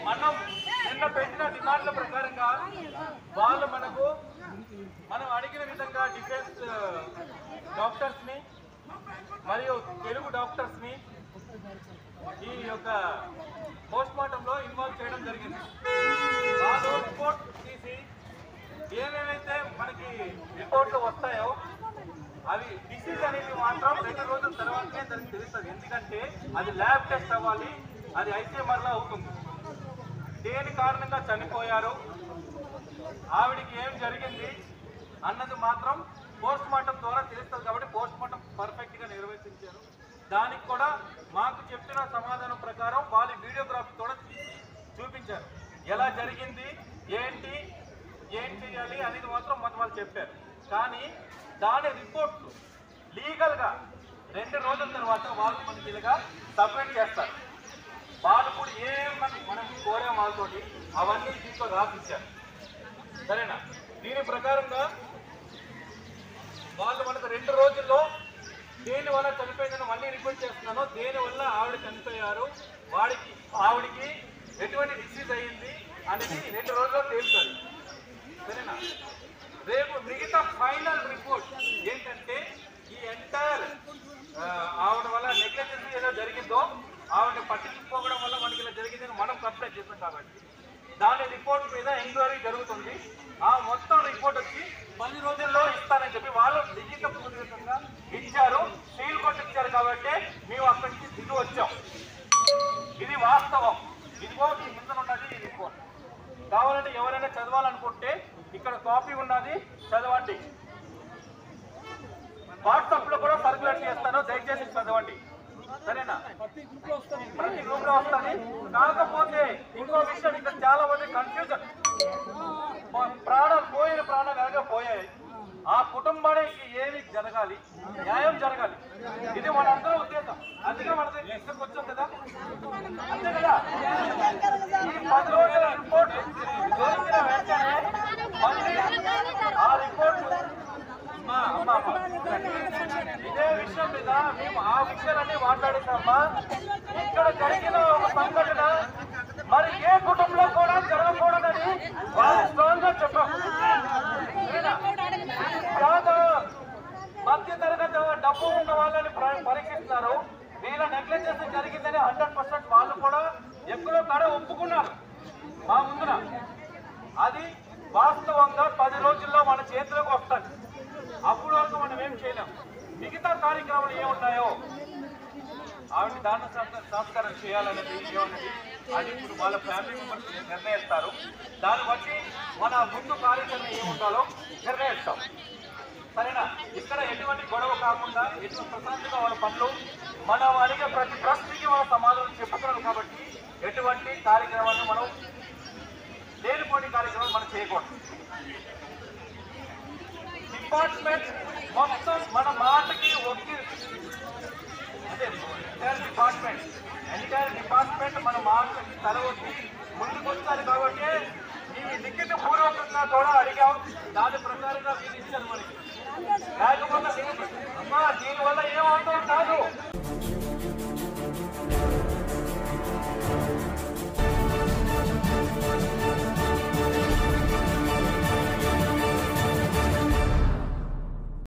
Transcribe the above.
మనం నిన్న పెట్టిన డిమాండ్ల ప్రకారంగా వాళ్ళు మనం అడిగిన విధంగా డిఫెన్స్ డాక్టర్స్ ని మరియు తెలుగు డాక్టర్స్ ని ఈ యొక్క పోస్ట్ మార్టం లో ఇన్వాల్వ్ చేయడం జరిగింది. వాళ్ళు రిపోర్ట్ తీసి ఏమేమైతే మనకి రిపోర్ట్లు వస్తాయో అవి డిసీజ్ అనేది మాత్రం 2 రోజుల తర్వాతనే దానికి తెలుస్తుంది. ఎందుకంటే అది ల్యాబ్ టెస్ట్ అవ్వాలి, అది ఐసీఎంఆర్ లా అవుతుంది. దేని కారణంగా చనిపోయారు, ఆవిడికి ఏం జరిగింది అన్నది మాత్రం పోస్ట్ మార్టం ద్వారా తెలుస్తుంది. కాబట్టి పోస్ట్ మార్టం పర్ఫెక్ట్ గా నిర్వహించారు. దానికి కూడా మాకు చెప్పిన సమాధానం ప్రకారం వాళ్ళు వీడియోగ్రాఫీ కూడా చూపించారు. ఎలా జరిగింది, ఏంటి ఏం చేయాలి అనేది మాత్రం వాళ్ళు చెప్పారు. కానీ దాని రిపోర్ట్లు లీగల్ గా 2 రోజుల తర్వాత వాళ్ళు మనకి ఇలాగా సబ్మిట్ చేస్తారు. వాళ్ళు కూడా ఏమని మనం కోరాం వాళ్ళతోటి అవన్నీ తీసుకొని రాసిచ్చారు. సరేనా? దీని ప్రకారంగా వాళ్ళు మనకు 2 రోజుల్లో దేని వల్ల చనిపోయిందని మళ్ళీ రిపోర్ట్ చేస్తున్నాను. దేనివల్ల ఆవిడ చనిపోయారు, ఆవిడికి ఎటువంటి డిసీజ్ అయ్యింది అనేది 2 రోజుల్లో తేలుతుంది. సరేనా? రేపు మిగతా ఫైనల్ రిపోర్ట్ ఏంటంటే ఈ ఎంటైర్ ఆవిడ వల్ల నెగ్లిజెన్స్ ఏదో జరిగిందో, ఆవిడని పట్టించుకోవడం వల్ల మనకి ఇలా జరిగిందని మనం కంప్లైంట్ చేస్తాం. కాబట్టి దాని రిపోర్ట్ మీద ఎంక్వైరీ జరుగుతుంది. ఆ మొత్తం రిపోర్ట్ వచ్చి 10 రోజుల్లో ఇస్తానని చెప్పి వాళ్ళు లిఖితపూర్వకంగా ఇచ్చారు, సీల్ కొట్టించారు. కాబట్టి మేము అక్కడి నుంచి దిగి వచ్చాం. ఇది వాస్తవం. ఇదిగో మీ ముందు ఉన్నది ఈ రిపోర్ట్. కావాలంటే ఎవరైనా చదవాలనుకుంటే ఇక్కడ కాపీ ఉన్నది, చదవండి. వాట్సాప్ లో కూడా సర్క్యులేట్ చేస్తాను, దయచేసి చదవండి. సరేనా? ప్రతి గ్రూప్ లో వస్తుంది. కాకపోతే ఇంకో విషయం, ఇక్కడ చాలా మంది కన్ఫ్యూజన్. పోయిన ప్రాణాలు ఎలాగో పోయాయి, ఆ కుటుంబానికి ఏమి జరగాలి, న్యాయం జరగాలి. ఇది మనందరూ ఉద్దేశం. అందుకే మన ఇక్కడికి వచ్చాం కదా, అంతే కదా. ఈ 10 రోజుల రిపోర్ట్ దొరికిన వెంటనే మళ్ళీ ఆ రిపోర్ట్ ఇదే విషయం మీద మేము ఆ విషయాలన్నీ మాట్లాడేసామా. ఇక్కడ జరిగిన ఒక సంఘటన మరి ఏ కుటుంబంలో కూడా జరగకూడదని వాళ్ళు స్ట్రాంగ్ గా చెప్పాం. మధ్య తరగతి డబ్బు ఉన్న వాళ్ళని పరీక్షిస్తున్నారు. వీళ్ళ నెగ్లిజెన్స్ జరిగిందని 100% వాళ్ళు కూడా ఎక్కడో కాడ ఒప్పుకున్నారు మా ముందున. అది వాస్తవంగా 10 రోజుల్లో మన చేతిలోకి వస్తుంది. అప్పుడు వరకు మనం ఏం చేయలేం. మిగతా కార్యక్రమాలు ఏమున్నాయో ఆవిడ దాన సంస్కారం చేయాలనేది ఏమన్నది అది ఇప్పుడు వాళ్ళ ఫ్యామిలీ మెంబర్స్ నిర్ణయిస్తారు. దాన్ని బట్టి మన ముందు కార్యక్రమం ఏముండాలో నిర్ణయిస్తాం. సరేనా? ఇక్కడ ఎటువంటి గొడవ కాకుండా ఎటువంటి ప్రశాంతంగా వాళ్ళ పనులు మనం అడిగే ప్రతి ప్రశ్నకి వాళ్ళ సమాధానం చెప్పుతున్నారు. కాబట్టి ఎటువంటి కార్యక్రమాలను మనం లేనిపోని కార్యక్రమాలు మనం చేయకూడదు. డిపార్ట్మెంట్ మొత్తం మన మాటకి ఒక్కి అంటే ఎంటైర్ డిపార్ట్మెంట్ మన మాటకి తల వచ్చి ముందుకు వస్తారు. కాబట్టి మేము లిఖిత పూర్వకంగా కూడా అడిగాం. దాని ప్రకారంగా మీరు ఇచ్చారు మనకి. లేకపోతే